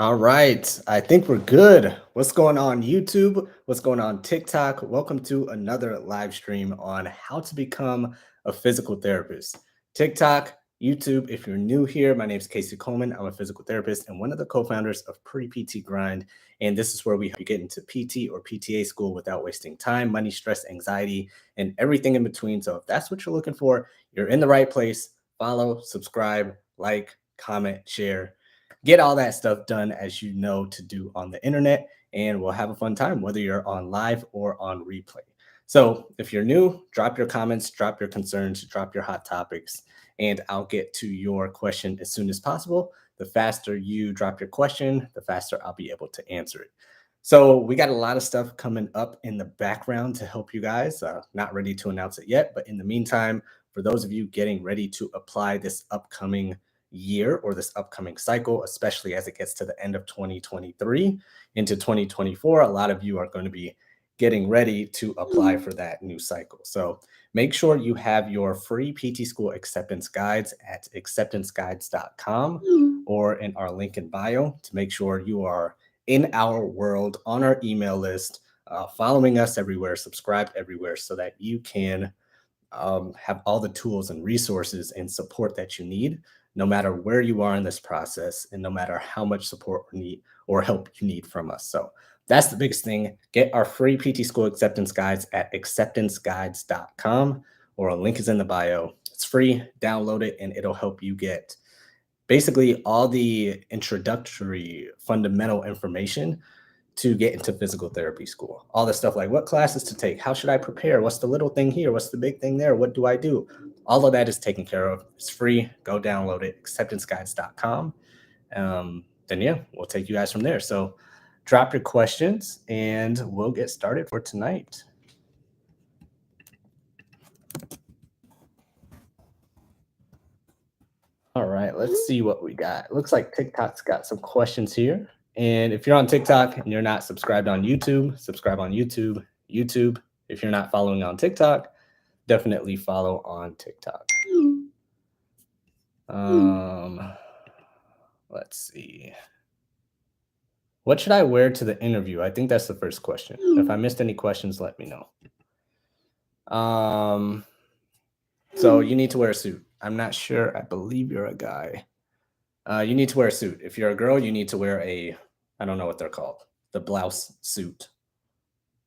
All right. I think we're good. What's going on YouTube? What's going on TikTok? Welcome to another live stream on how to become a physical therapist. TikTok, YouTube, if you're new here, my name is Casey Coleman. I'm a physical therapist and one of the co-founders of Pre-PT Grind. And this is where we help you get into PT or PTA school without wasting time, money, stress, anxiety, and everything in between. So if that's what you're looking for, you're in the right place. Follow, subscribe, like, comment, share, get all that stuff done as you know to do on the internet, and we'll have a fun time whether you're on live or on replay. So if you're new, drop your comments, drop your concerns, drop your hot topics, and I'll get to your question as soon as possible. The faster you drop your question, the faster I'll be able to answer it. So we got a lot of stuff coming up in the background to help you guys. Not ready to announce it yet, but in the meantime, for those of you getting ready to apply this upcoming year or this upcoming cycle, especially as it gets to the end of 2023 into 2024, a lot of you are going to be getting ready to apply for that new cycle. So make sure you have your free PT school acceptance guides at acceptanceguides.com or in our link in bio to make sure you are in our world, on our email list, following us everywhere, subscribed everywhere so that you can have all the tools and resources and support that you need, no matter where you are in this process and no matter how much support or need or help you need from us. So that's the biggest thing. Get our free PT school acceptance guides at acceptanceguides.com, or a link is in the bio. It's free, download it, and it'll help you get basically all the introductory fundamental information to get into physical therapy school. All the stuff like what classes to take, how should I prepare, what's the little thing here, what's the big thing there, what do I do? All of that is taken care of. It's free. Go download it, acceptanceguides.com. Then, yeah, we'll take you guys from there. So drop your questions and we'll get started for tonight. All right, let's see what we got. Looks like TikTok's got some questions here. And if you're on TikTok and you're not subscribed on YouTube, subscribe on YouTube. YouTube, if you're not following on TikTok, definitely follow on TikTok. Let's see. What should I wear to the interview? I think that's the first question. If I missed any questions, let me know. So you need to wear a suit. I'm not sure. I believe you're a guy. You need to wear a suit. If you're a girl, you need to wear I don't know what they're called, the blouse suit,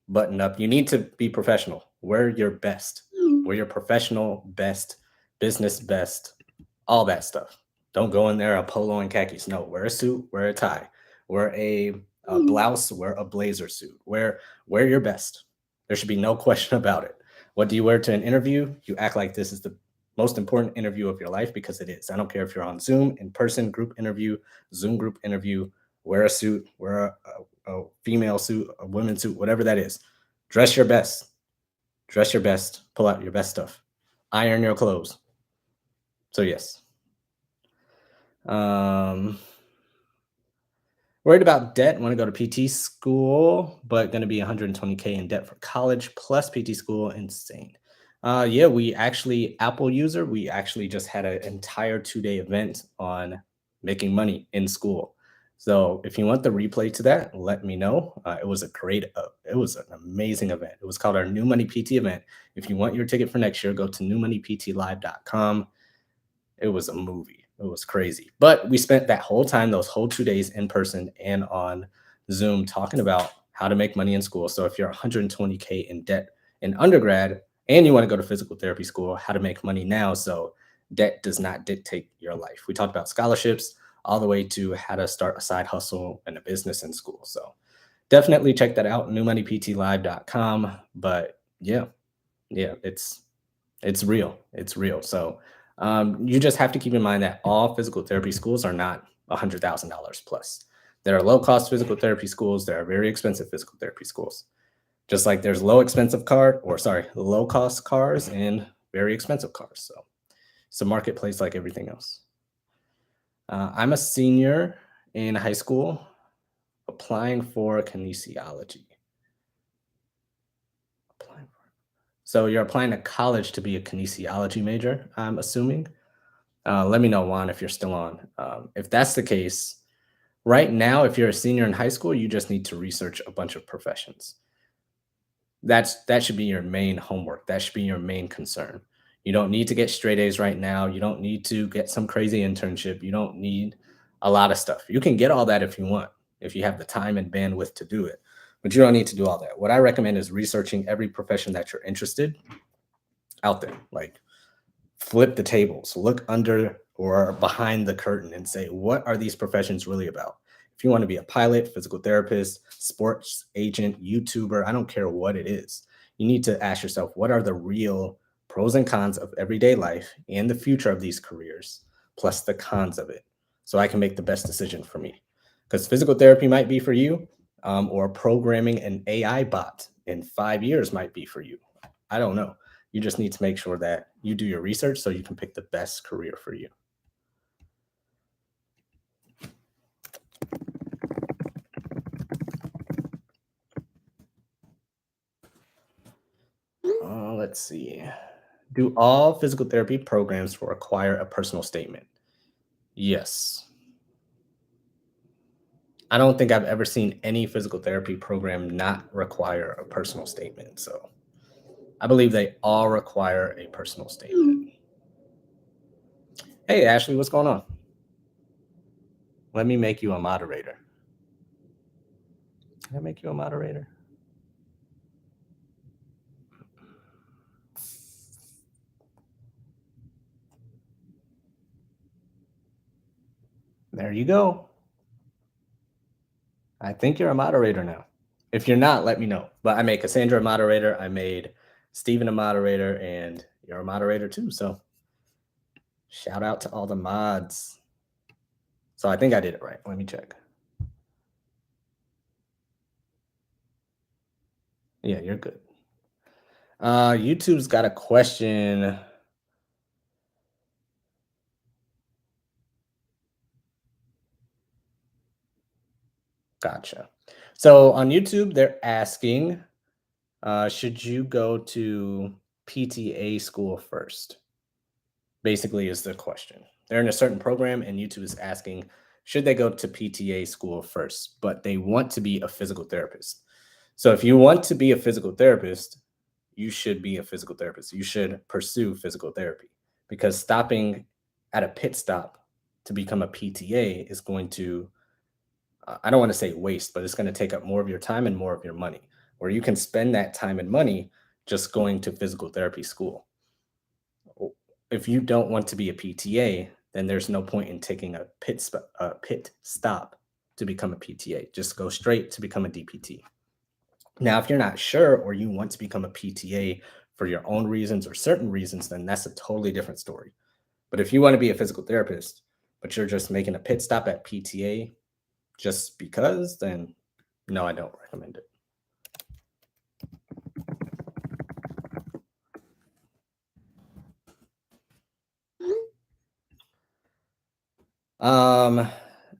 button up. You need to be professional. Wear your best. Wear your professional best, business best, all that stuff. Don't go in there a polo and khakis. No, wear a suit, wear a tie, wear a blouse, wear a blazer suit. Wear your best. There should be no question about it. What do you wear to an interview? You act like this is the most important interview of your life, because it is. I don't care if you're on Zoom, in person, group interview, Zoom group interview. Wear a suit, wear a female suit, a women's suit, whatever that is. Dress your best. Dress your best. Pull out your best stuff. Iron your clothes. So yes. Worried about debt. Want to go to PT school, but going to be 120K in debt for college plus PT school. Insane. Yeah, we actually, Apple user, we actually just had an entire 2-day event on making money in school. So if you want the replay to that, let me know. It was it was an amazing event. It was called our New Money PT event. If you want your ticket for next year, go to newmoneyptlive.com. It was a movie. It was crazy. But we spent that whole time, those whole 2 days in person and on Zoom, talking about how to make money in school. So if you're 120K in debt in undergrad and you want to go to physical therapy school, how to make money now so debt does not dictate your life. We talked about scholarships all the way to how to start a side hustle and a business in school. So definitely check that out, newmoneyptlive.com. But yeah, it's real. It's real. So you just have to keep in mind that all physical therapy schools are not $100,000 plus. There are low-cost physical therapy schools. There are very expensive physical therapy schools. Just like there's low-cost cars and very expensive cars. So it's a marketplace like everything else. I'm a senior in high school applying for kinesiology. So you're applying to college to be a kinesiology major, I'm assuming. Let me know, Juan, if you're still on. If that's the case, Right now, if you're a senior in high school, you just need to research a bunch of professions. That should be your main homework. That should be your main concern. You don't need to get straight A's right now. You don't need to get some crazy internship. You don't need a lot of stuff. You can get all that if you want, if you have the time and bandwidth to do it. But you don't need to do all that. What I recommend is researching every profession that you're interested out there. Like flip the tables, look under or behind the curtain and say, what are these professions really about? If you want to be a pilot, physical therapist, sports agent, YouTuber, I don't care what it is. You need to ask yourself, what are the real pros and cons of everyday life and the future of these careers, plus the cons of it, so I can make the best decision for me. Because physical therapy might be for you, or programming an AI bot in 5 years might be for you. I don't know. You just need to make sure that you do your research so you can pick the best career for you. Let's see. Do all physical therapy programs require a personal statement? Yes. I don't think I've ever seen any physical therapy program not require a personal statement. So I believe they all require a personal statement. Hey, Ashley, what's going on? Let me make you a moderator. Can I make you a moderator? There you go. I think you're a moderator now. If you're not, let me know. But I made Cassandra a moderator. I made Steven a moderator, and you're a moderator too. So shout out to all the mods. So I think I did it right. Let me check. Yeah, you're good. YouTube's got a question. Gotcha. So on YouTube, they're asking, should you go to PTA school first? Basically, is the question. They're in a certain program, and YouTube is asking, should they go to PTA school first? But they want to be a physical therapist. So if you want to be a physical therapist, you should be a physical therapist. You should pursue physical therapy, because stopping at a pit stop to become a PTA is going to, I don't want to say waste, but it's going to take up more of your time and more of your money, where you can spend that time and money just going to physical therapy school. If you don't want to be a PTA, then there's no point in taking a pit stop to become a PTA. Just go straight to become a DPT. Now, if you're not sure or you want to become a PTA for your own reasons or certain reasons, then that's a totally different story. But if you want to be a physical therapist, but you're just making a pit stop at PTA just because, then no, I don't recommend it.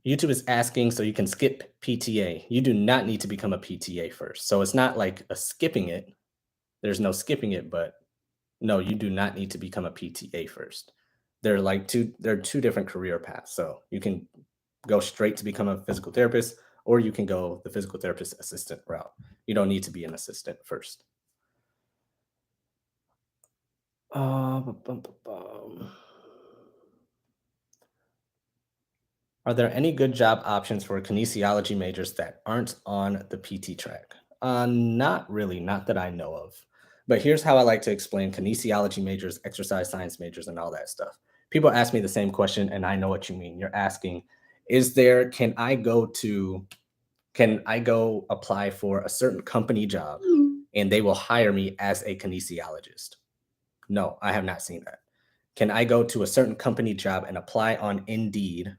YouTube is asking so you can skip PTA. You do not need to become a PTA first. So it's not like a skipping it. There's no skipping it, but no, you do not need to become a PTA first. They're two different career paths. So you can go straight to become a physical therapist, or you can go the physical therapist assistant route. You don't need to be an assistant first. Bum, bum, bum, bum. Are there any good job options for kinesiology majors that aren't on the PT track? Not really, not that I know of. But here's how I like to explain kinesiology majors, exercise science majors, and all that stuff. People ask me the same question, and I know what you mean. You're asking, can I go apply for a certain company job and they will hire me as a kinesiologist? No, I have not seen that. Can I go to a certain company job and apply on Indeed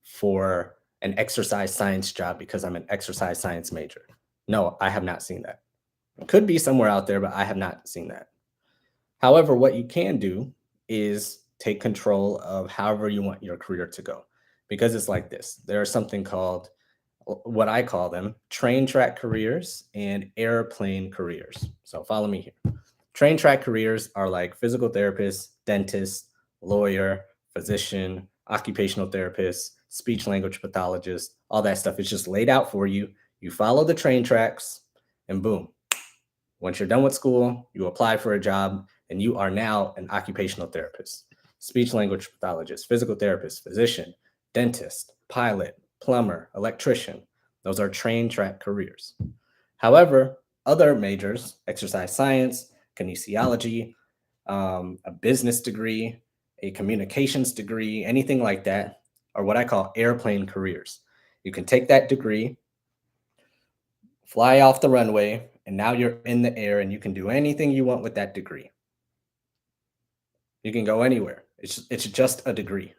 for an exercise science job because I'm an exercise science major? No, I have not seen that. It could be somewhere out there, but I have not seen that. However, what you can do is take control of however you want your career to go. Because it's like this. There's something called, what I call them, train track careers and airplane careers. So follow me here. Train track careers are like physical therapist, dentist, lawyer, physician, occupational therapist, speech language pathologist, all that stuff. It's just laid out for you. You follow the train tracks, and boom. Once you're done with school, you apply for a job, and you are now an occupational therapist, speech language pathologist, physical therapist, physician, dentist, pilot, plumber, electrician. Those are train track careers. However, other majors, exercise science, kinesiology, a business degree, a communications degree, anything like that, are what I call airplane careers. You can take that degree, fly off the runway, and now you're in the air and you can do anything you want with that degree. You can go anywhere. It's just a degree.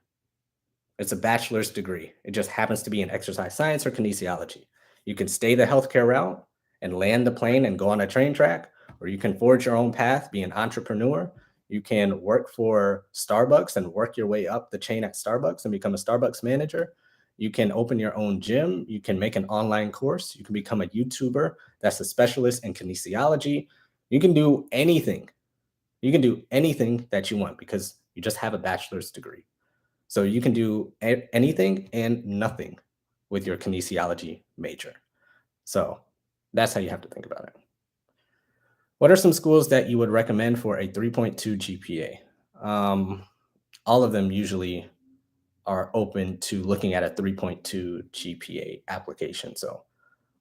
It's a bachelor's degree. It just happens to be in exercise science or kinesiology. You can stay the healthcare route and land the plane and go on a train track, or you can forge your own path, be an entrepreneur. You can work for Starbucks and work your way up the chain at Starbucks and become a Starbucks manager. You can open your own gym. You can make an online course. You can become a YouTuber that's a specialist in kinesiology. You can do anything. You can do anything that you want because you just have a bachelor's degree. So you can do anything and nothing with your kinesiology major. So that's how you have to think about it. What are some schools that you would recommend for a 3.2 GPA? All of them usually are open to looking at a 3.2 GPA application. So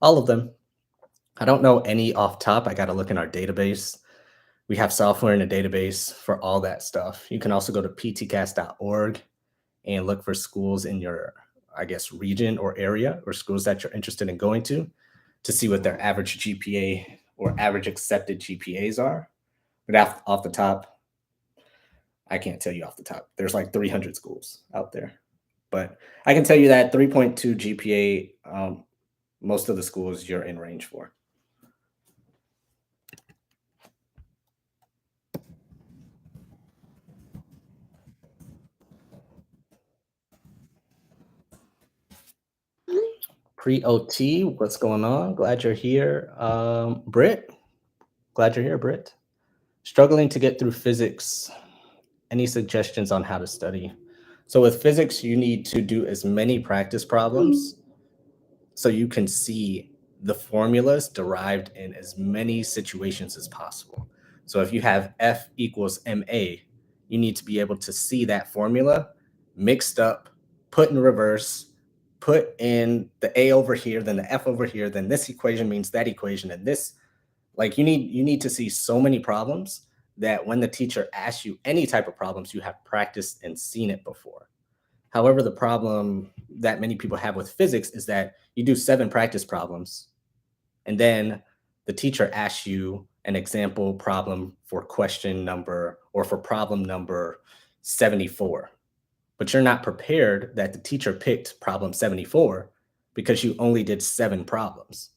all of them. I don't know any off top. I got to look in our database. We have software in a database for all that stuff. You can also go to ptcast.org and look for schools in your, I guess, region or area, or schools that you're interested in going to see what their average GPA or average accepted GPAs are. But off the top, I can't tell you off the top. There's like 300 schools out there. But I can tell you that 3.2 GPA, most of the schools you're in range for. Pre-OT, what's going on? Glad you're here. Britt, glad you're here, Britt. Struggling to get through physics. Any suggestions on how to study? So with physics, you need to do as many practice problems so you can see the formulas derived in as many situations as possible. So if you have F equals MA, you need to be able to see that formula mixed up, put in reverse, put in the A over here, then the F over here, then this equation means that equation, and this, like you need to see so many problems that when the teacher asks you any type of problems, you have practiced and seen it before. However, the problem that many people have with physics is that you do 7 practice problems, and then the teacher asks you an example problem for question number or for problem number 74. But you're not prepared that the teacher picked problem 74 because you only did 7 problems.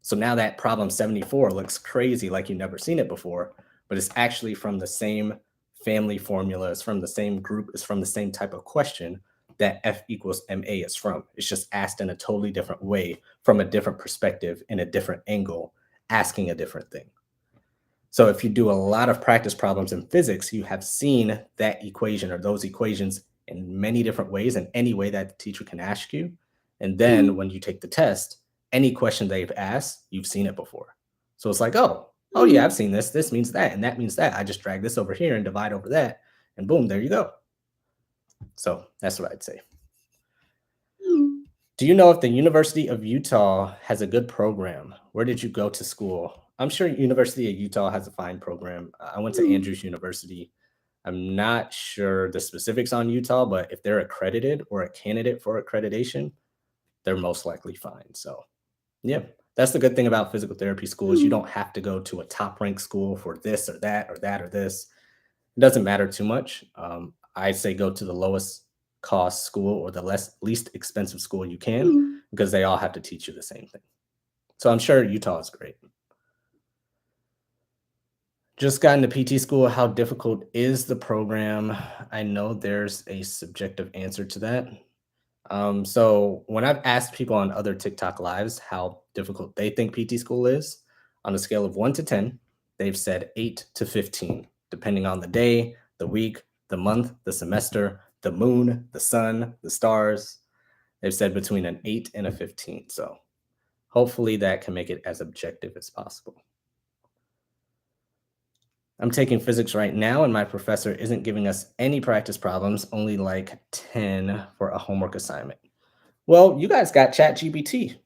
So now that problem 74 looks crazy, like you've never seen it before, but it's actually from the same family formula, it's from the same group, it's from the same type of question that F equals MA is from. It's just asked in a totally different way, from a different perspective, in a different angle, asking a different thing. So if you do a lot of practice problems in physics, you have seen that equation or those equations in many different ways, in any way that the teacher can ask you. And then when you take the test, any question they've asked, you've seen it before. So it's like, oh yeah, I've seen this. This means that, and that means that. I just drag this over here and divide over that, and boom, there you go. So that's what I'd say. Do you know if the University of Utah has a good program? Where did you go to school? I'm sure University of Utah has a fine program. I went to Andrews University. I'm not sure the specifics on Utah, but if they're accredited or a candidate for accreditation, they're most likely fine. So yeah, that's the good thing about physical therapy schools. You don't have to go to a top ranked school for this or that or that or this. It doesn't matter too much. I say go to the lowest cost school or the least expensive school you can, because they all have to teach you the same thing. So I'm sure Utah is great. Just got into PT school. How difficult is the program? I know there's a subjective answer to that. So when I've asked people on other TikTok lives how difficult they think PT school is, on a scale of 1 to 10, they've said 8 to 15, depending on the day, the week, the month, the semester, the moon, the sun, the stars. They've said between an 8 and a 15. So hopefully that can make it as objective as possible. I'm taking physics right now, and my professor isn't giving us any practice problems, only like 10 for a homework assignment. Well, you guys got ChatGPT,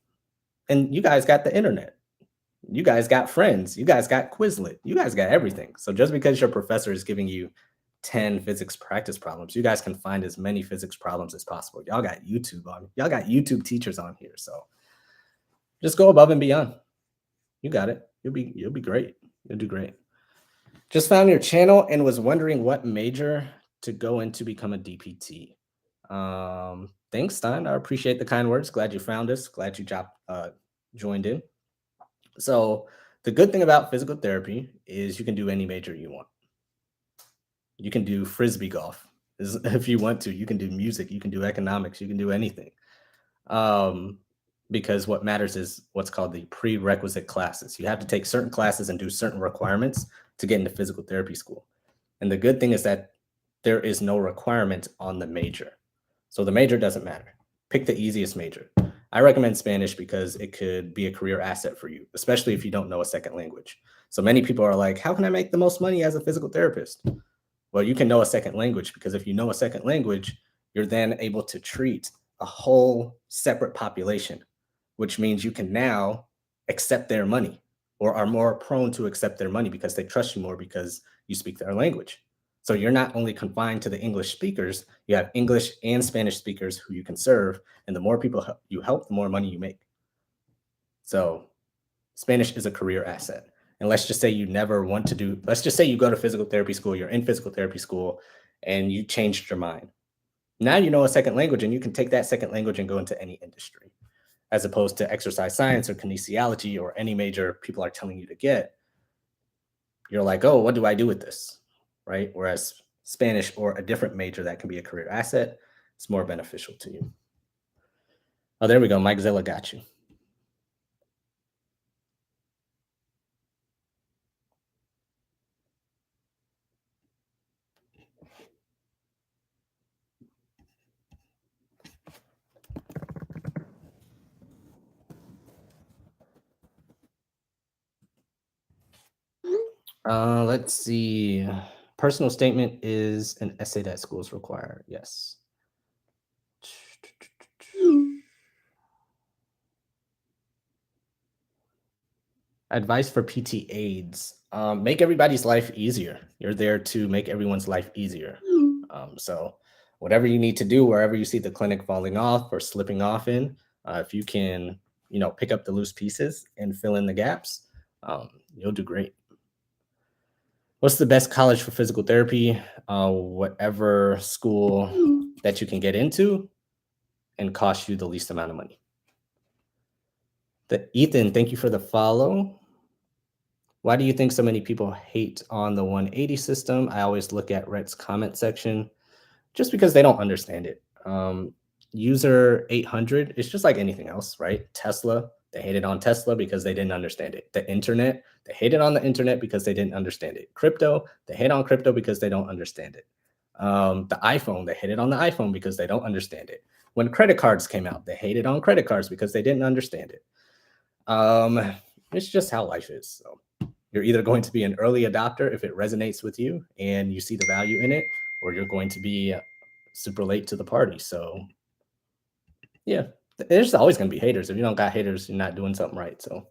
and you guys got the internet. You guys got friends. You guys got Quizlet. You guys got everything. So just because your professor is giving you 10 physics practice problems, you guys can find as many physics problems as possible. Y'all got YouTube on. Y'all got YouTube teachers on here. So just go above and beyond. You got it. You'll be great. You'll do great. Just found your channel and was wondering what major to go in to become a DPT. Thanks, Stein. I appreciate the kind words. Glad you found us. Glad you joined in. So the good thing about physical therapy is you can do any major you want. You can do frisbee golf if you want to. You can do music. You can do economics. You can do anything. Because what matters is what's called the prerequisite classes. You have to take certain classes and do certain requirements to get into physical therapy school. And the good thing is that there is no requirement on the major. So the major doesn't matter. Pick the easiest major. I recommend Spanish because it could be a career asset for you, especially if you don't know a second language. So many people are like, how can I make the most money as a physical therapist? Well, you can know a second language because if you know a second language, you're then able to treat a whole separate population, which means you can now accept their money or are more prone to accept their money because they trust you more because you speak their language. So you're not only confined to the English speakers, you have English and Spanish speakers who you can serve. And the more people you help, the more money you make. So Spanish is a career asset. And let's just say you never want to do, let's just say you go to physical therapy school, you're in physical therapy school, and you changed your mind. Now you know a second language and you can take that second language and go into any industry, as opposed to exercise science or kinesiology or any major people are telling you to get. You're like, oh, what do I do with this? Right? Whereas Spanish or a different major that can be a career asset, it's more beneficial to you. Oh, there we go. Mike Zilla got you. Let's see. Personal statement is an essay that schools require. Yes. Advice for PT aides. Make everybody's life easier. You're there to make everyone's life easier. So whatever you need to do, wherever you see the clinic falling off or slipping off in, if you can, pick up the loose pieces and fill in the gaps, you'll do great. What's the best college for physical therapy? Whatever school that you can get into and cost you the least amount of money. Ethan, thank you for the follow. Why do you think so many people hate on the 180 system? I always look at Rhett's comment section just because they don't understand it. User 800, it's just like anything else, right? Tesla, they hated on Tesla because they didn't understand it. The internet, they hated on the internet because they didn't understand it. Crypto, they hate on crypto because they don't understand it. The iPhone, they hated on the iPhone because they don't understand it. When credit cards came out, they hated on credit cards because they didn't understand it. It's just how life is. So you're either going to be an early adopter if it resonates with you and you see the value in it, or you're going to be super late to the party. So yeah, there's always going to be haters. If you don't got haters, you're not doing something right. So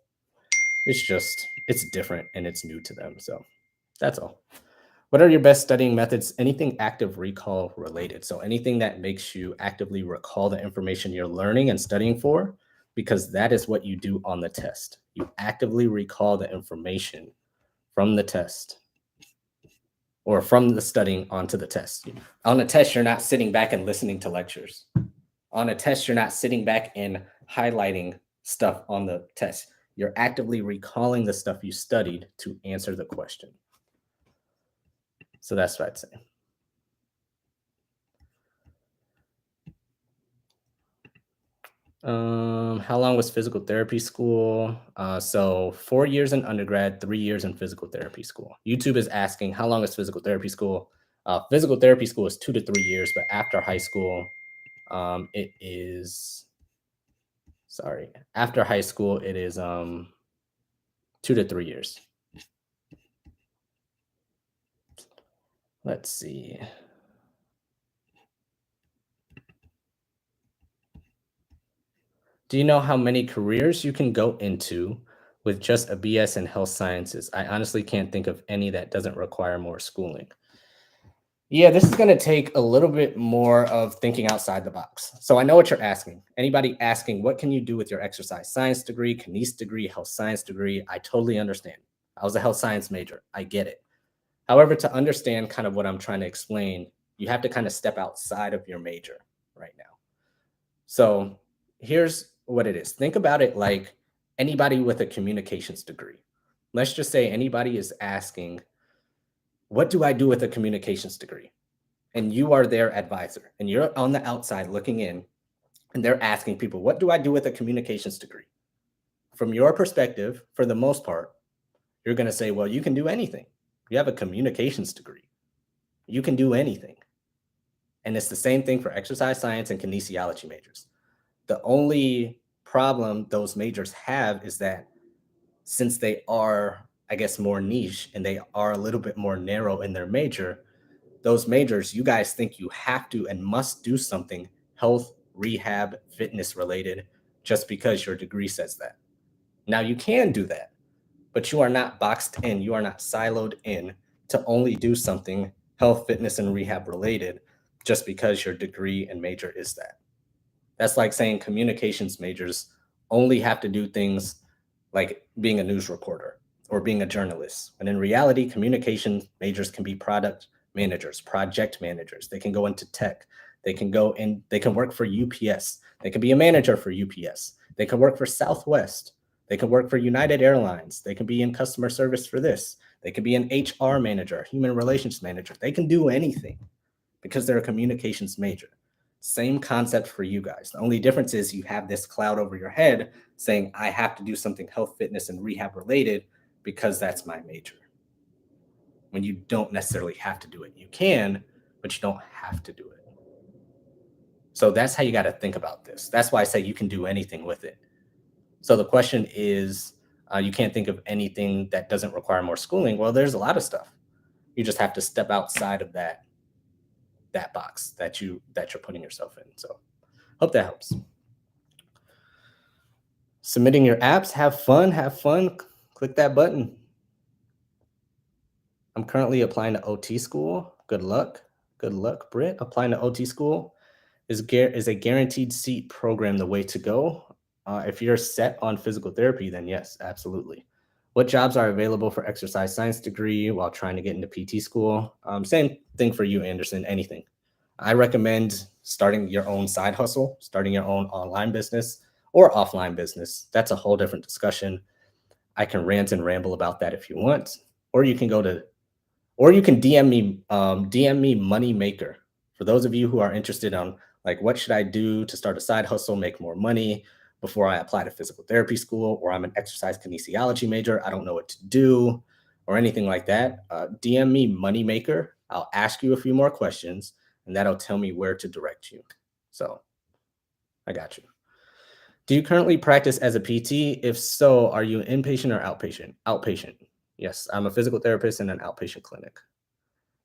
it's different and it's new to them. So that's all. What are your best studying methods? Anything active recall related. So anything that makes you actively recall the information you're learning and studying for, because that is what you do on the test. You actively recall the information from the test or from the studying onto the test. On the test, you're not sitting back and listening to lectures. On a test, you're not sitting back and highlighting stuff on the test. You're actively recalling the stuff you studied to answer the question. So that's what I'd say. How long was physical therapy school? So 4 years in undergrad, 3 years in physical therapy school. YouTube is asking, how long is physical therapy school? Physical therapy school is 2 to 3 years, but after high school, It is, sorry, after high school, it is 2 to 3 years. Let's see. Do you know how many careers you can go into with just a BS in health sciences? I honestly can't think of any that doesn't require more schooling. Yeah, this is going to take a little bit more of thinking outside the box. So I know what you're asking. Anybody asking, what can you do with your exercise science degree, kinese degree, health science degree? I totally understand. I was a health science major. I get it. However, to understand kind of what I'm trying to explain, you have to kind of step outside of your major right now. So here's what it is. Think about it like anybody with a communications degree. Let's just say anybody is asking, what do I do with a communications degree? And you are their advisor and you're on the outside looking in and they're asking people, what do I do with a communications degree? From your perspective, for the most part, you're going to say, well, you can do anything. You have a communications degree. You can do anything. And it's the same thing for exercise science and kinesiology majors. The only problem those majors have is that since they are, I guess, more niche and they are a little bit more narrow in their major, those majors, you guys think you have to and must do something health, rehab, fitness related just because your degree says that. Now you can do that, but you are not boxed in, you are not siloed in to only do something health, fitness, and rehab related just because your degree and major is that. That's like saying communications majors only have to do things like being a news reporter or being a journalist. And in reality, communication majors can be product managers, project managers. They can go into tech. They can go in, they can work for UPS. They can be a manager for UPS. They can work for Southwest. They can work for United Airlines. They can be in customer service for this. They can be an HR manager, human relations manager. They can do anything because they're a communications major. Same concept for you guys. The only difference is you have this cloud over your head saying, I have to do something health, fitness, and rehab related because that's my major. When you don't necessarily have to do it. You can, but you don't have to do it. So that's how you got to think about this. That's why I say you can do anything with it. So the question is, you can't think of anything that doesn't require more schooling. Well, there's a lot of stuff. You just have to step outside of that box that you're putting yourself in. So hope that helps. Submitting your apps, have fun, click that button. I'm currently applying to OT school. Good luck, Britt. Applying to OT school is a guaranteed seat program the way to go. If you're set on physical therapy, then yes, absolutely. What jobs are available for exercise science degree while trying to get into PT school? Same thing for you, Anderson, anything. I recommend starting your own side hustle, starting your own online business or offline business. That's a whole different discussion. I can rant and ramble about that if you want, or you can DM me Money Maker. For those of you who are interested on like, what should I do to start a side hustle, make more money before I apply to physical therapy school, or I'm an exercise kinesiology major, I don't know what to do, or anything like that, DM me Money Maker. I'll ask you a few more questions, and that'll tell me where to direct you. So I got you. Do you currently practice as a PT? If so, are you an inpatient or outpatient? Outpatient. Yes, I'm a physical therapist in an outpatient clinic.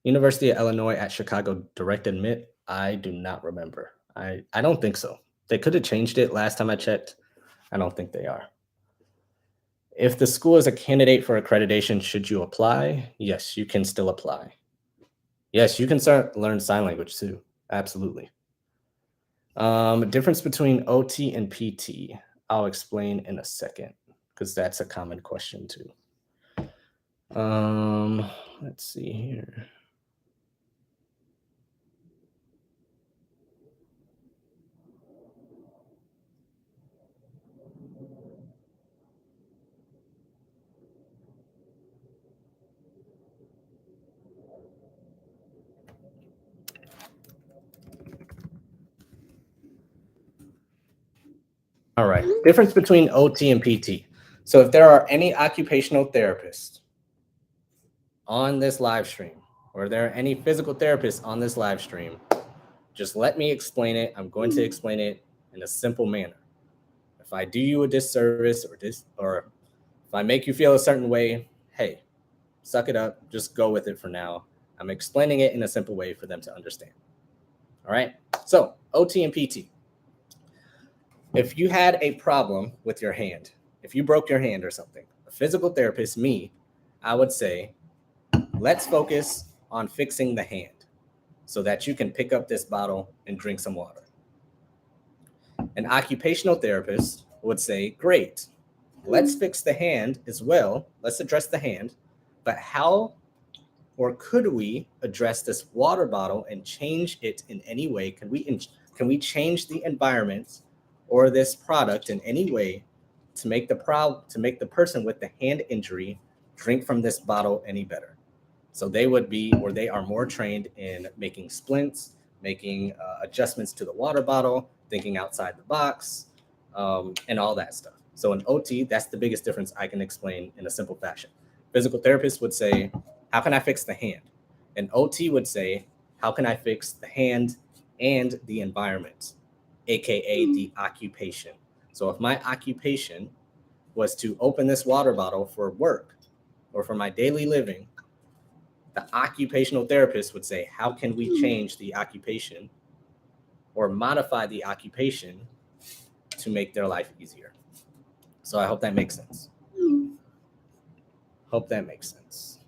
University of Illinois at Chicago direct admit? I do not remember. I don't think so. They could have changed it last time I checked. I don't think they are. If the school is a candidate for accreditation, should you apply? Yes, you can still apply. Yes, you can learn sign language too. Absolutely. Difference between OT and PT. I'll explain in a second because that's a common question too. Let's see here. All right. Difference between OT and PT. So if there are any occupational therapists on this live stream, or there are any physical therapists on this live stream, Just let me explain it. I'm going to explain it in a simple manner. If I do you a disservice or if I make you feel a certain way, hey, suck it up. Just go with it for now. I'm explaining it in a simple way for them to understand. All right. So OT and PT. If you had a problem with your hand, if you broke your hand or something, a physical therapist, me, I would say, let's focus on fixing the hand so that you can pick up this bottle and drink some water. An occupational therapist would say, great, let's fix the hand as well. Let's address the hand, but how or could we address this water bottle and change it in any way? Can we change the environment or this product in any way to make the person with the hand injury drink from this bottle any better? So they are more trained in making splints, making adjustments to the water bottle, thinking outside the box, and all that stuff. So in OT, that's the biggest difference I can explain in a simple fashion. Physical therapist would say, how can I fix the hand? And OT would say, how can I fix the hand and the environment, AKA the occupation? So if my occupation was to open this water bottle for work or for my daily living, the occupational therapist would say, how can we change the occupation or modify the occupation to make their life easier? So I hope that makes sense. Hope that makes sense.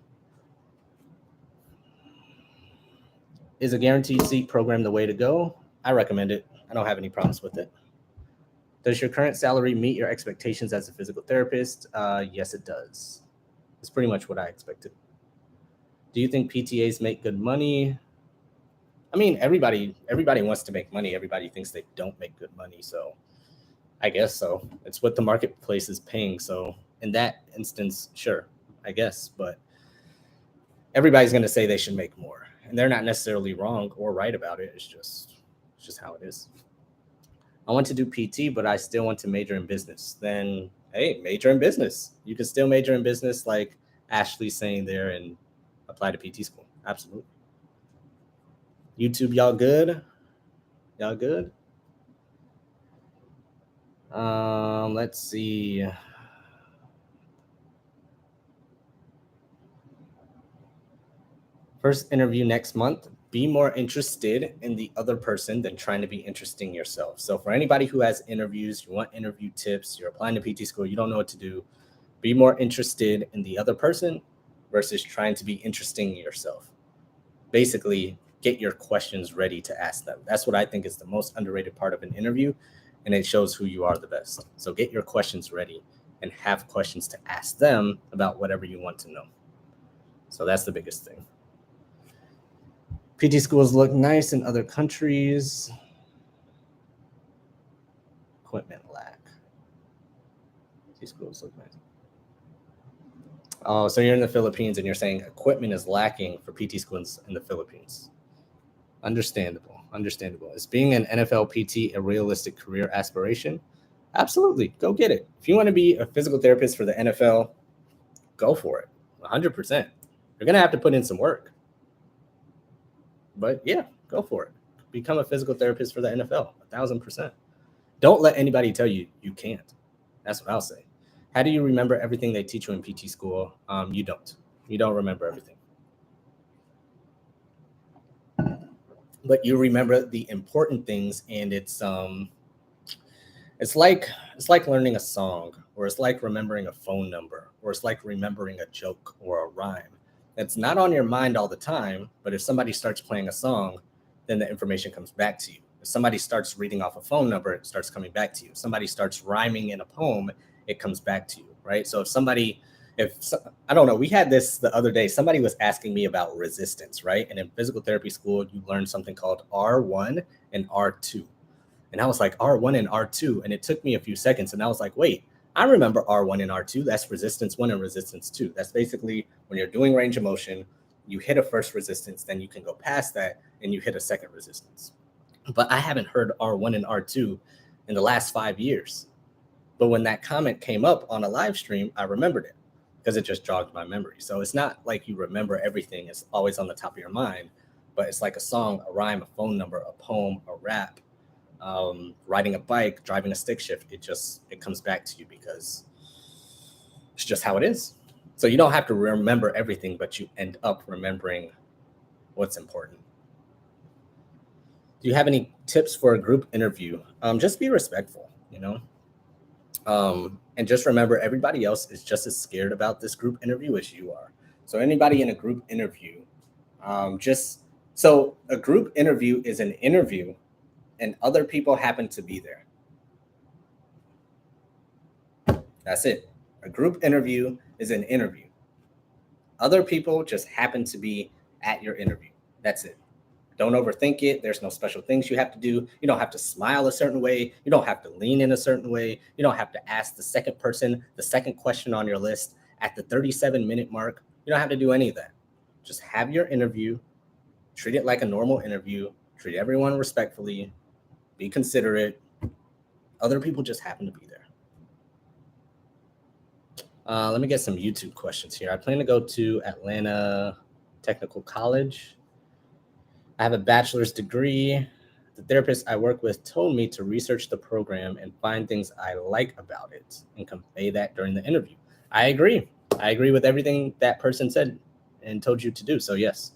Is a guaranteed seat program the way to go? I recommend it. I don't have any problems with it. Does your current salary meet your expectations as a physical therapist? Yes, it does. It's pretty much what I expected. Do you think PTAs make good money? I mean, everybody wants to make money. Everybody thinks they don't make good money. So I guess so. It's what the marketplace is paying. So in that instance, sure, I guess. But everybody's going to say they should make more. And they're not necessarily wrong or right about it. It's just how it is. I want to do PT, but I still want to major in business. Then, hey, major in business. You can still major in business like Ashley's saying there and apply to PT school. Absolutely. YouTube, y'all good? Y'all good? Let's see. First interview next month. Be more interested in the other person than trying to be interesting yourself. So for anybody who has interviews, you want interview tips, you're applying to PT school, you don't know what to do, be more interested in the other person versus trying to be interesting yourself. Basically, get your questions ready to ask them. That's what I think is the most underrated part of an interview, and it shows who you are the best. So get your questions ready and have questions to ask them about whatever you want to know. So that's the biggest thing. PT schools look nice in other countries. Equipment lack. PT schools look nice. Oh, so you're in the Philippines and you're saying equipment is lacking for PT schools in the Philippines. Understandable. Is being an NFL PT a realistic career aspiration? Absolutely. Go get it. If you want to be a physical therapist for the NFL, go for it. 100%. You're going to have to put in some work. But yeah, go for it. Become a physical therapist for the NFL, 1,000%. Don't let anybody tell you you can't. That's what I'll say. How do you remember everything they teach you in PT school? You don't. You don't remember everything. But you remember the important things, and it's like learning a song, or it's like remembering a phone number, or it's like remembering a joke or a rhyme. It's not on your mind all the time, but if somebody starts playing a song, then the information comes back to you. If somebody starts reading off a phone number, it starts coming back to you. If somebody starts rhyming in a poem, it comes back to you, right? So I don't know, we had this the other day. Somebody was asking me about resistance, right? And in physical therapy school, you learn something called R1 and R2. And I was like, R1 and R2. And it took me a few seconds. And I was like, wait, I remember R1 and R2. That's resistance 1 and resistance 2. That's basically when you're doing range of motion, you hit a first resistance, then you can go past that and you hit a second resistance. But I haven't heard R1 and R2 in the last 5 years. But when that comment came up on a live stream, I remembered it because it just jogged my memory. So it's not like you remember everything. It's always on the top of your mind. but it's like a song, a rhyme, a phone number, a poem, a rap, riding a bike, driving a stick shift. It comes back to you because it's just how it is. So you don't have to remember everything, but you end up remembering what's important. Do you have any tips for a group interview? Just be respectful, and just remember everybody else is just as scared about this group interview as you are. So anybody in a group interview, just so a group interview is an interview and other people happen to be there. That's it. A group interview is an interview. Other people just happen to be at your interview. That's it. Don't overthink it. There's no special things you have to do. You don't have to smile a certain way. You don't have to lean in a certain way. You don't have to ask the second person the second question on your list at the 37-minute mark. You don't have to do any of that. Just have your interview. Treat it like a normal interview. Treat everyone respectfully. Be considerate. Other people just happen to be there. Let me get some YouTube questions here. I plan to go to Atlanta Technical College. I have a bachelor's degree. The therapist I work with told me to research the program and find things I like about it and convey that during the interview. I agree. I agree with everything that person said and told you to do. So yes,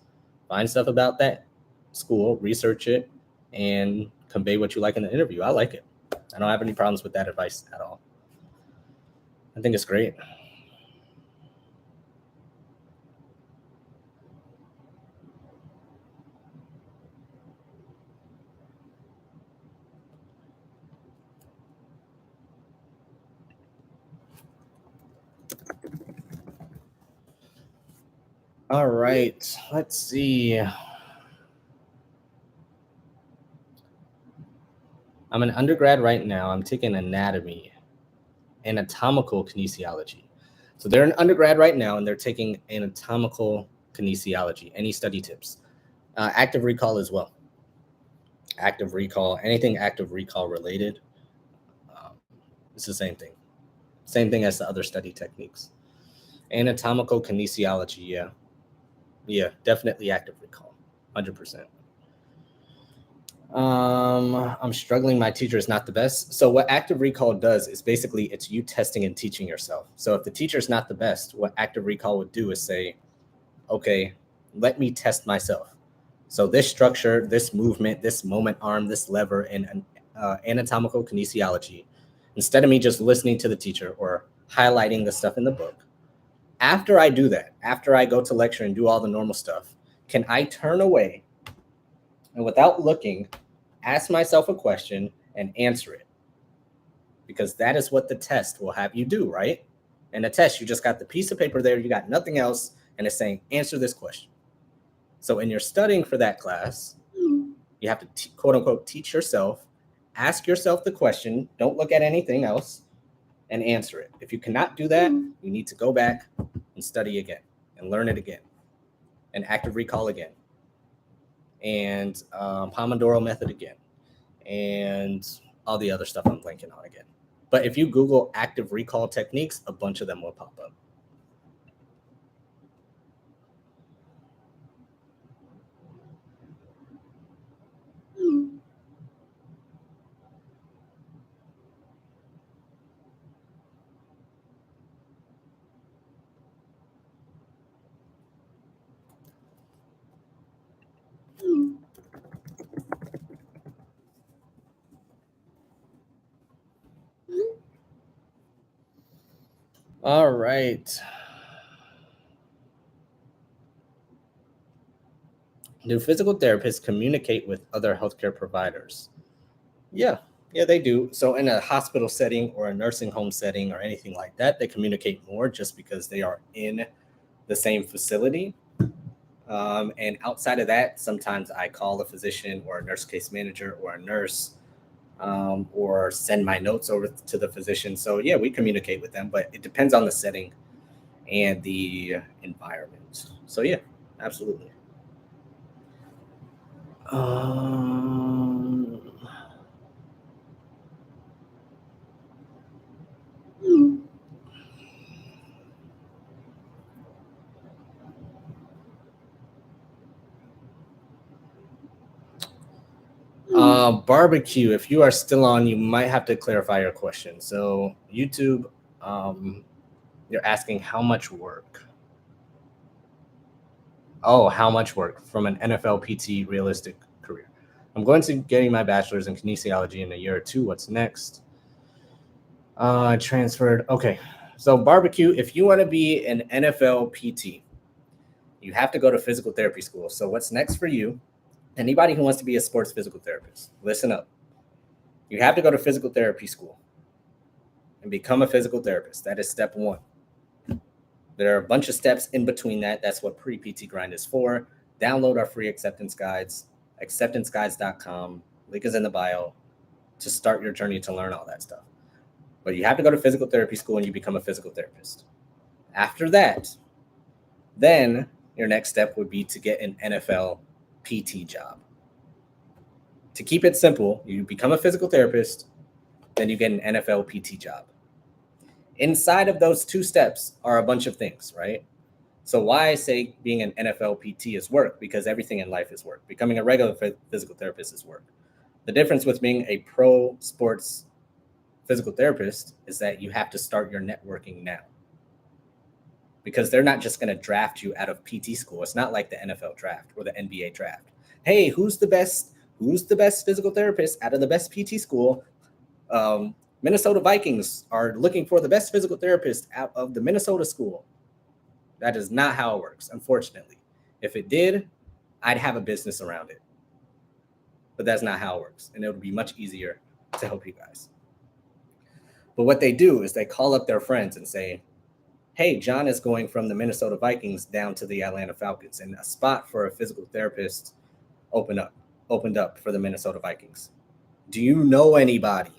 find stuff about that school, research it, and convey what you like in the interview. I like it. I don't have any problems with that advice at all. I think it's great. All right, let's see. I'm an undergrad right now. I'm taking anatomy, anatomical kinesiology. So they're an undergrad right now, and they're taking anatomical kinesiology. Any study tips? Active recall as well. Active recall, anything active recall related. It's the same thing. Same thing as the other study techniques. Anatomical kinesiology, yeah. Yeah, definitely active recall, 100%. I'm struggling. My teacher is not the best. So what active recall does is basically it's you testing and teaching yourself. So if the teacher is not the best, what active recall would do is say, okay, let me test myself. So this structure, this movement, this moment arm, this lever in anatomical kinesiology, instead of me just listening to the teacher or highlighting the stuff in the book, after I do that, after I go to lecture and do all the normal stuff, can I turn away and without looking, ask myself a question and answer it? Because that is what the test will have you do, right? In a test, you just got the piece of paper there, you got nothing else, and it's saying, answer this question. So when you're studying for that class, you have to quote unquote teach yourself, ask yourself the question, don't look at anything else, and answer it. If you cannot do that, you need to go back and study again and learn it again and active recall again and Pomodoro method again and all the other stuff I'm blanking on again. But if you Google active recall techniques, a bunch of them will pop up. All right. Do physical therapists communicate with other healthcare providers? Yeah, they do. So in a hospital setting or a nursing home setting or anything like that, they communicate more just because they are in the same facility. And outside of that, sometimes I call a physician or a nurse case manager or a nurse or send my notes over to the physician. So yeah, we communicate with them, but it depends on the setting and the environment. So yeah, absolutely. Um, Barbecue, if you are still on, you might have to clarify your question. So YouTube, you're asking how much work? Oh, how much work from an NFL PT realistic career? I'm going to getting my bachelor's in kinesiology in a year or two. What's next? Transferred. Okay. So barbecue, if you want to be an NFL PT, you have to go to physical therapy school. So what's next for you? Anybody who wants to be a sports physical therapist, listen up. You have to go to physical therapy school and become a physical therapist. That is step one. There are a bunch of steps in between that. That's what pre-PT grind is for. Download our free acceptance guides, acceptanceguides.com. Link is in the bio to start your journey to learn all that stuff. But you have to go to physical therapy school and you become a physical therapist. After that, then your next step would be to get an NFL PT job. To keep it simple, you become a physical therapist, then you get an NFL PT job. Inside of those two steps are a bunch of things, right? So why I say being an NFL PT is work, because everything in life is work. Becoming a regular physical therapist is work. The difference with being a pro sports physical therapist is that you have to start your networking now. Because they're not just going to draft you out of PT school. It's not like the NFL draft or the NBA draft. Hey, who's the best physical therapist out of the best PT school? Minnesota Vikings are looking for the best physical therapist out of the Minnesota school. That is not how it works, unfortunately. If it did, I'd have a business around it. But that's not how it works. And it would be much easier to help you guys. But what they do is they call up their friends and say, hey, John is going from the Minnesota Vikings down to the Atlanta Falcons, and a spot for a physical therapist opened up for the Minnesota Vikings. Do you know anybody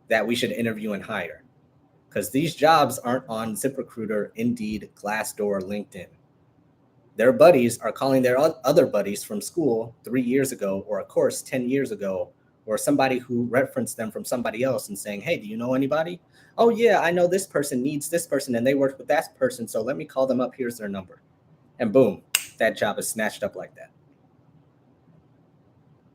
that we should interview and hire? Because these jobs aren't on ZipRecruiter, Indeed, Glassdoor, LinkedIn. Their buddies are calling their other buddies from school 3 years ago, or a course 10 years ago, or somebody who referenced them from somebody else and saying, hey, do you know anybody? Oh, yeah, I know this person needs this person and they work with that person. So let me call them up. Here's their number. And boom, that job is snatched up like that.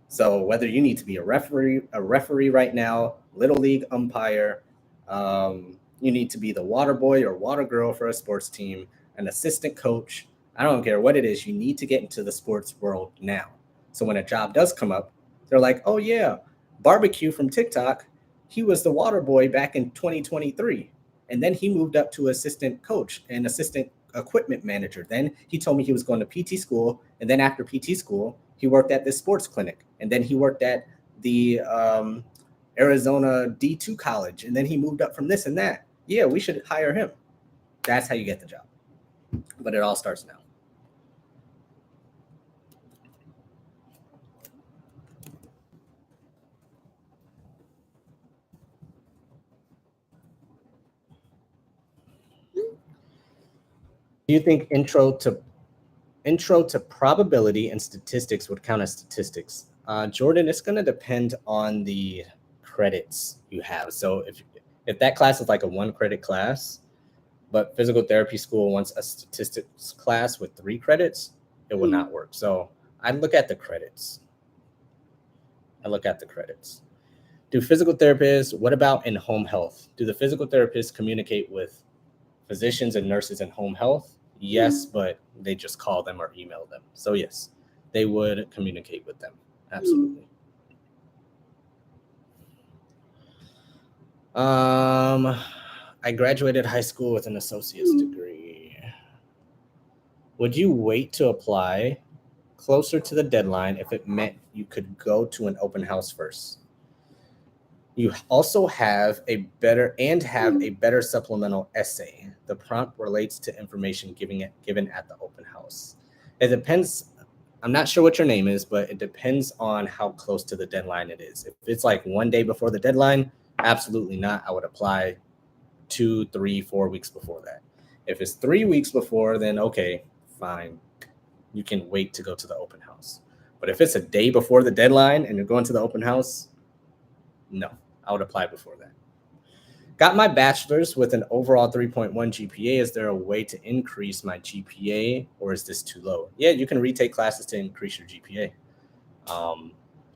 So whether you need to be a referee right now, little league umpire, you need to be the water boy or water girl for a sports team, an assistant coach, I don't care what it is, you need to get into the sports world now. So when a job does come up, they're like, oh yeah, Barbecue from TikTok, he was the water boy back in 2023. And then he moved up to assistant coach and assistant equipment manager. Then he told me he was going to PT school. And then after PT school, he worked at this sports clinic. And then he worked at the Arizona D2 college. And then he moved up from this and that. Yeah, we should hire him. That's how you get the job. But it all starts now. Do you think intro to probability and statistics would count as statistics? Jordan, it's going to depend on the credits you have. So if that class is like a 1-credit class, but physical therapy school wants a statistics class with 3 credits, it will not work. So I look at the credits. Do physical therapists, what about in home health? Do the physical therapists communicate with physicians and nurses in home health? Yes, but they just call them or email them. So yes, they would communicate with them. Absolutely. I graduated high school with an associate's degree. Would you wait to apply closer to the deadline if it meant you could go to an open house first? You also have a better supplemental essay. The prompt relates to information given at the open house. It depends. I'm not sure what your name is, but it depends on how close to the deadline it is. If it's like 1 day before the deadline, absolutely not. I would apply 2, 3, 4 weeks before that. If it's 3 weeks before, then okay, fine. You can wait to go to the open house. But if it's a day before the deadline and you're going to the open house, no, I would apply before that. Got my bachelor's with an overall 3.1 GPA. Is there a way to increase my GPA or is this too low? Yeah, you can retake classes to increase your GPA.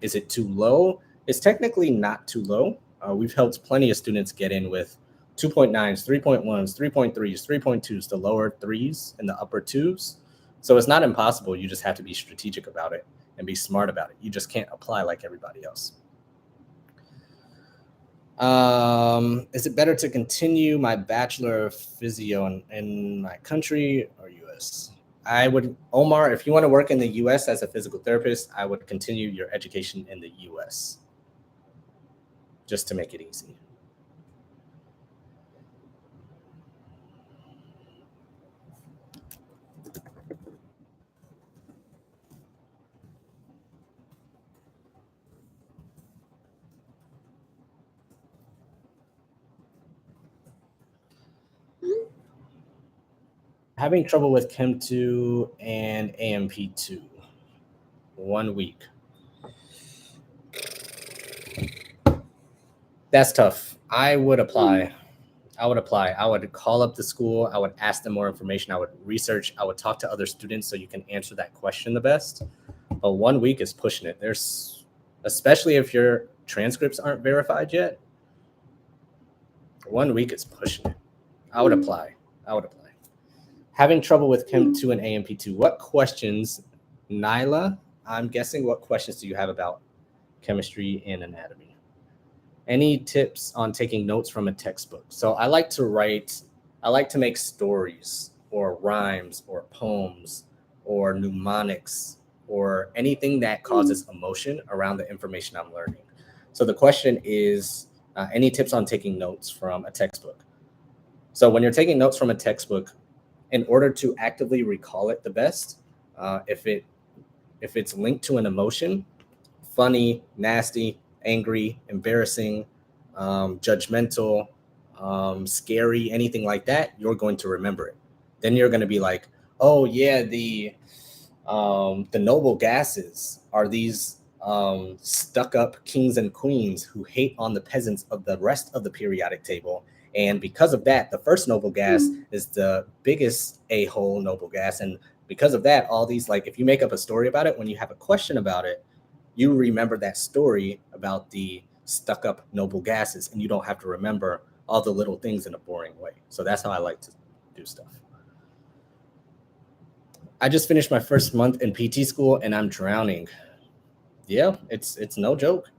Is it too low? It's technically not too low. We've helped plenty of students get in with 2.9s, 3.1s, 3.3s, 3.2s, the lower threes and the upper twos. So it's not impossible. You just have to be strategic about it and be smart about it. You just can't apply like everybody else. Is it better to continue my Bachelor of Physio in my country or US? I would, Omar, if you want to work in the US as a physical therapist, I would continue your education in the US just to make it easy. Having trouble with Chem 2 and AMP 2. 1 week. That's tough. I would apply. I would call up the school. I would ask them more information. I would research. I would talk to other students so you can answer that question the best. But 1 week is pushing it. Especially if your transcripts aren't verified yet. 1 week is pushing it. I would apply. Having trouble with Chem 2 and AMP 2. What questions, Nyla? I'm guessing what questions do you have about chemistry and anatomy? Any tips on taking notes from a textbook? So I like to make stories or rhymes or poems or mnemonics or anything that causes emotion around the information I'm learning. So the question is, any tips on taking notes from a textbook? So when you're taking notes from a textbook, in order to actively recall it the best, if it's linked to an emotion, funny, nasty, angry, embarrassing, judgmental, scary, anything like that, you're going to remember it. Then you're going to be like, oh yeah, the noble gases are these stuck-up kings and queens who hate on the peasants of the rest of the periodic table. And because of that, the first noble gas is the biggest a-hole noble gas. And because of that, all these, like, if you make up a story about it, when you have a question about it, you remember that story about the stuck-up noble gases, and you don't have to remember all the little things in a boring way. So that's how I like to do stuff. I just finished my first month in PT school, and I'm drowning. Yeah, it's no joke.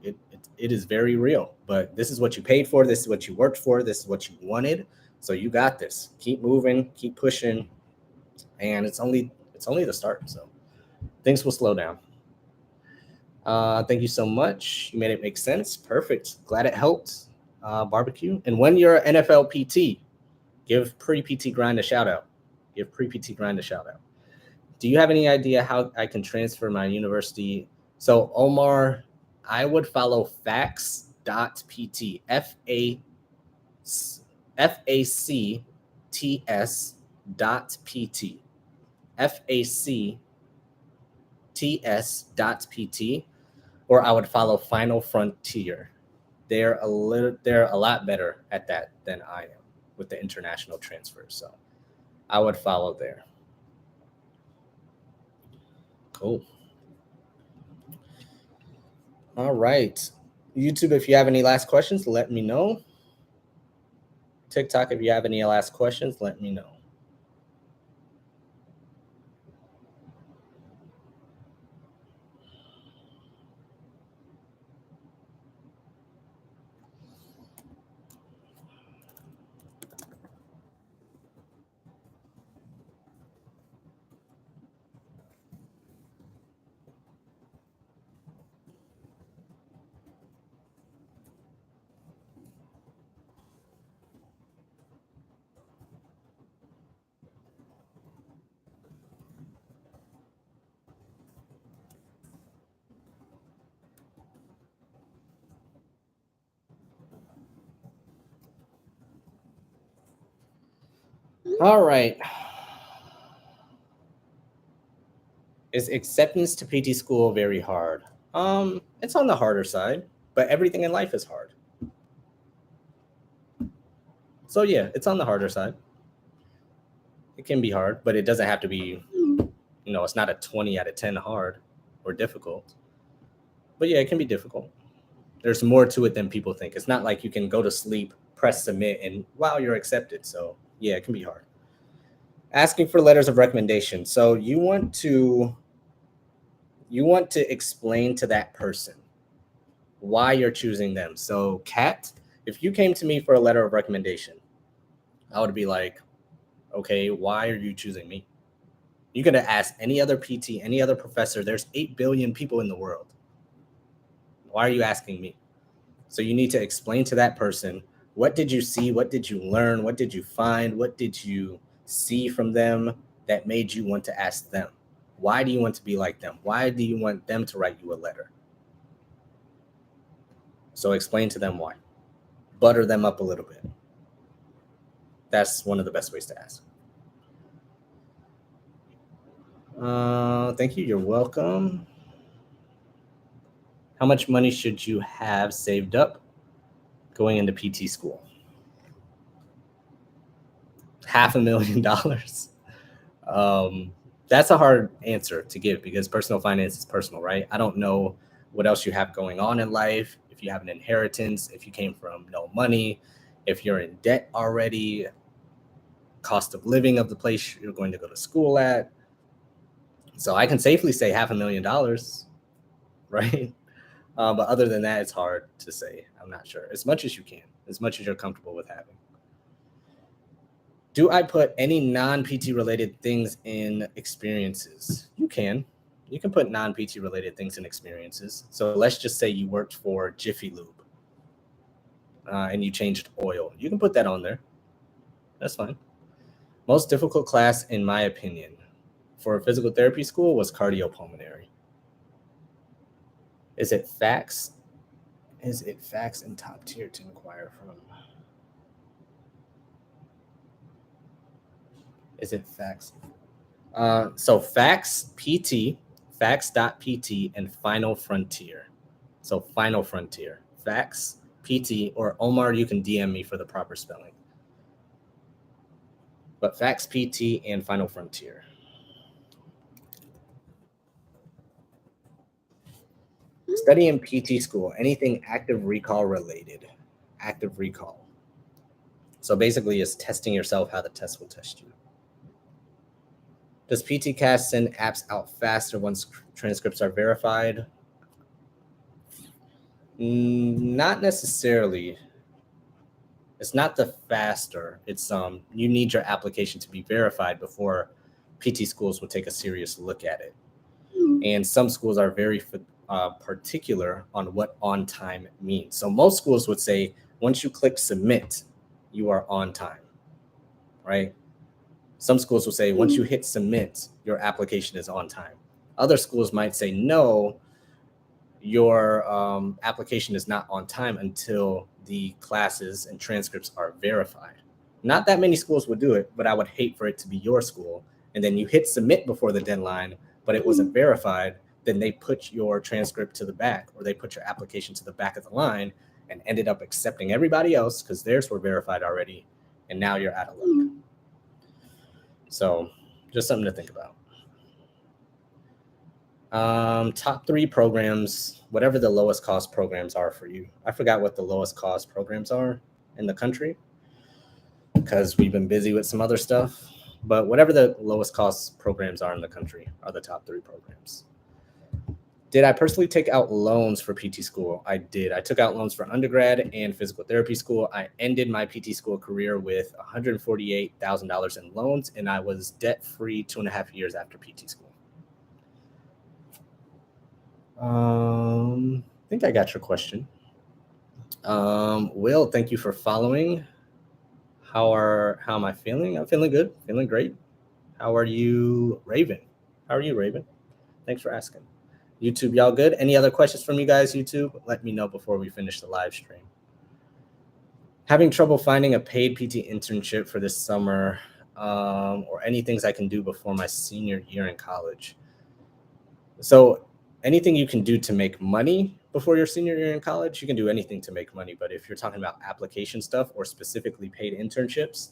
It is very real, but this is what you paid for. This is what you worked for. This is what you wanted. So you got this. Keep moving, keep pushing, and it's only the start. So things will slow down. Thank you so much. You made it make sense. Perfect. Glad it helped. Barbecue. And when you're an NFL PT, give pre-PT grind a shout out. Do you have any idea how I can transfer my university? So Omar, I would follow facts.pt, FACTS.pt, FACTS.pt, or I would follow Final Frontier. They're a lot better at that than I am with the international transfers. So I would follow there. Cool. All right. YouTube, if you have any last questions, let me know. TikTok, if you have any last questions, let me know. All right. Is acceptance to PT school very hard? It's on the harder side, but everything in life is hard. So yeah, it's on the harder side. It can be hard, but it doesn't have to be, it's not a 20 out of 10 hard or difficult. But yeah, it can be difficult. There's more to it than people think. It's not like you can go to sleep, press submit, and wow, you're accepted. So yeah, it can be hard. Asking for letters of recommendation. So you want to explain to that person why you're choosing them. So Kat, if you came to me for a letter of recommendation, I would be like, okay, why are you choosing me? You could have asked any other PT, any other professor. There's 8 billion people in the world. Why are you asking me? So you need to explain to that person, what did you see? What did you learn? What did you find? What did you see from them that made you want to ask them? Why do you want to be like them? Why do you want them to write you a letter? So explain to them why. Butter them up a little bit. That's one of the best ways to ask. Thank you. You're welcome. How much money should you have saved up going into PT school? $500,000. That's a hard answer to give because personal finance is personal, right? I don't know what else you have going on in life. If you have an inheritance, if you came from no money, if you're in debt already, cost of living of the place you're going to go to school at. So I can safely say $500,000, right? But other than that, it's hard to say. I'm not sure. As much as you can, as much as you're comfortable with having. Do I put any non-PT related things in experiences? You can. You can put non-PT related things in experiences. So let's just say you worked for Jiffy Lube and you changed oil. You can put that on there. That's fine. Most difficult class, in my opinion, for physical therapy school was cardiopulmonary. Is it facts? Is it facts and top tier to inquire from? Is it facts? So facts PT, facts.pt, and Final Frontier. So Final Frontier, facts PT, or Omar, you can DM me for the proper spelling. But facts PT and Final Frontier. Studying PT school, anything active recall related. Active recall. So basically, it's testing yourself how the test will test you. Does PTCast send apps out faster once transcripts are verified? Not necessarily. It's not the faster. It's you need your application to be verified before PT schools will take a serious look at it. And some schools are very particular on what on time means. So most schools would say once you click submit, you are on time, right? Some schools will say once you hit submit, your application is on time. Other schools might say no, your application is not on time until the classes and transcripts are verified. Not that many schools would do it, but I would hate for it to be your school. And then you hit submit before the deadline, but it wasn't verified. Then they put your transcript to the back, or they put your application to the back of the line and ended up accepting everybody else because theirs were verified already. And now you're out of luck. So just something to think about. Top 3 programs, whatever the lowest cost programs are for you. I forgot what the lowest cost programs are in the country because we've been busy with some other stuff. But whatever the lowest cost programs are in the country are the top 3 programs. Did I personally take out loans for PT school? I did. I took out loans for undergrad and physical therapy school. I ended my PT school career with $148,000 in loans, and I was debt-free 2.5 years after PT school. I think I got your question. Will, thank you for following. How am I feeling? I'm feeling good, feeling great. How are you, Raven? How are you, Raven? Thanks for asking. YouTube, y'all good? Any other questions from you guys, YouTube? Let me know before we finish the live stream. Having trouble finding a paid PT internship for this summer, or any things I can do before my senior year in college. So anything you can do to make money before your senior year in college, you can do anything to make money. But if you're talking about application stuff or specifically paid internships,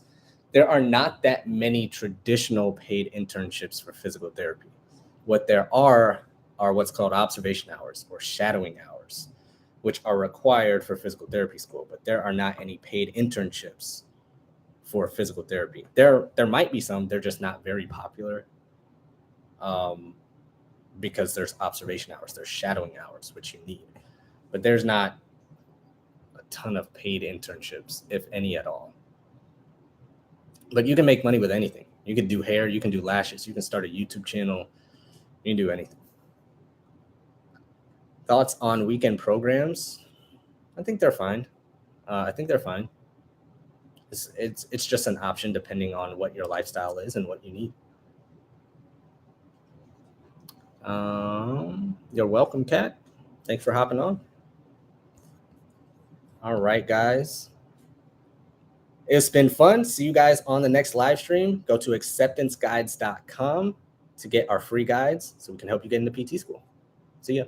there are not that many traditional paid internships for physical therapy. What there are are what's called observation hours or shadowing hours, which are required for physical therapy school, but there are not any paid internships for physical therapy. There might be some, they're just not very popular, because there's observation hours, there's shadowing hours, which you need, but there's not a ton of paid internships, if any at all. But you can make money with anything. You can do hair, you can do lashes, you can start a YouTube channel, you can do anything. Thoughts on weekend programs? I think they're fine. It's just an option depending on what your lifestyle is and what you need. You're welcome, Kat. Thanks for hopping on. All right, guys. It's been fun. See you guys on the next live stream. Go to acceptanceguides.com to get our free guides so we can help you get into PT school. See ya.